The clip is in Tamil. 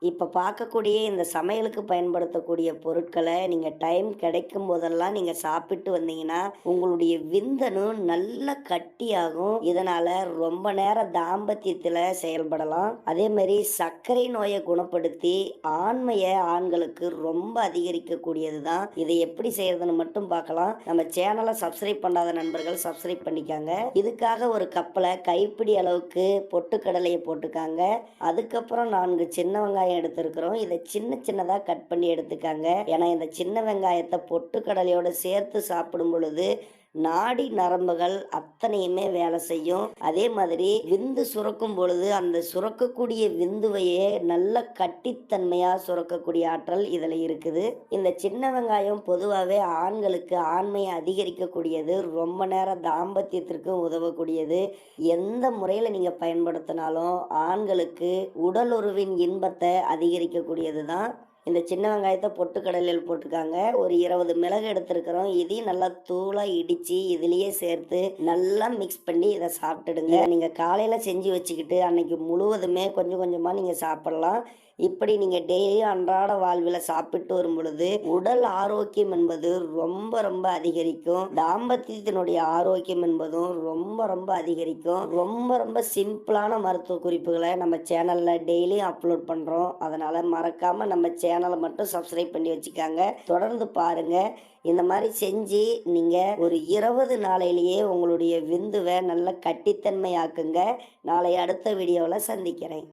இப்ப பார்க்கக்கூடிய இந்த சமையலுக்கு பயன்படுத்தக்கூடிய பொருட்கள நீங்க டைம் கிடைக்கும் போதெல்லாம் நீங்க சாப்பிட்டு வந்தீங்கன்னா, உங்களுடைய விந்தணு நல்ல கட்டியாகும். இதனால ரொம்ப நேரம் தாம்பத்தியத்துல செயல்படலாம். அதேமாரி சர்க்கரை நோய குணப்படுத்தி, ஆண்மைய ஆண்களுக்கு ரொம்ப அதிகரிக்கக்கூடியது தான். இதை எப்படி செய்றதுன்னு மட்டும் பார்க்கலாம். நம்ம சேனல சப்ஸ்கிரைப் பண்ணாத நண்பர்கள் சப்ஸ்கிரைப் பண்ணிக்கங்க. இதுக்காக ஒரு கப்ல கைப்பிடி அளவுக்கு பொட்டுக்கடலைய போட்டுக்காங்க. அதுக்கப்புறம் 4 சின்ன வெங்காயம் எடுத்திருக்கிறோம். இதை சின்ன சின்னதா கட் பண்ணி எடுத்துக்கங்க. ஏன்னா இந்த சின்ன வெங்காயத்தை பொட்டுக்கடலையோட சேர்த்து சாப்பிடும் பொழுது நாடி நரம்புகள் அத்தனையுமே வேலை செய்யும். அதே மாதிரி விந்து சுரக்கும் பொழுது அந்த சுரக்கக்கூடிய விந்துவையே நல்ல கட்டித்தன்மையா சுரக்கக்கூடிய ஆற்றல் இதுல இருக்குது. இந்த சின்ன வெங்காயம் பொதுவாகவே ஆண்களுக்கு ஆண்மையை அதிகரிக்கக்கூடியது, ரொம்ப நேரம் தாம்பத்தியத்திற்கு உதவக்கூடியது. எந்த முறையில் நீங்க பயன்படுத்தினாலும் ஆண்களுக்கு உடலுறவின் இன்பத்தை அதிகரிக்கக்கூடியது தான். இந்த சின்ன வெங்காயத்தை பொட்டுக்கடலையில் போட்டுக்காங்க. ஒரு 20 மிளகு எடுத்துருக்கிறோம். இதையும் நல்லா தூளாக இடித்து இதுலேயே சேர்த்து நல்லா மிக்ஸ் பண்ணி இதை சாப்பிட்டுடுங்க. நீங்கள் காலையில் செஞ்சு வச்சுக்கிட்டு அன்னைக்கு முழுவதுமே கொஞ்சம் கொஞ்சமாக நீங்கள் சாப்பிட்லாம். இப்படி நீங்கள் டெய்லியும் அன்றாட வாழ்வில் சாப்பிட்டு வரும் பொழுது உடல் ஆரோக்கியம் என்பது ரொம்ப ரொம்ப அதிகரிக்கும். தாம்பத்தியத்தினுடைய ஆரோக்கியம் என்பதும் ரொம்ப ரொம்ப அதிகரிக்கும். ரொம்ப ரொம்ப சிம்பிளான மருத்துவ குறிப்புகளை நம்ம சேனலில் டெய்லியும் அப்லோட் பண்ணுறோம். அதனால் மறக்காமல் நம்ம சேனலை மட்டும் சப்ஸ்கிரைப் பண்ணி வச்சுக்காங்க. தொடர்ந்து பாருங்கள். இந்த மாதிரி செஞ்சு நீங்கள் ஒரு 20 நாளையிலேயே உங்களுடைய விந்துவை நல்ல கட்டித்தன்மையாக்குங்க. நாளை அடுத்த வீடியோவில் சந்திக்கிறேன்.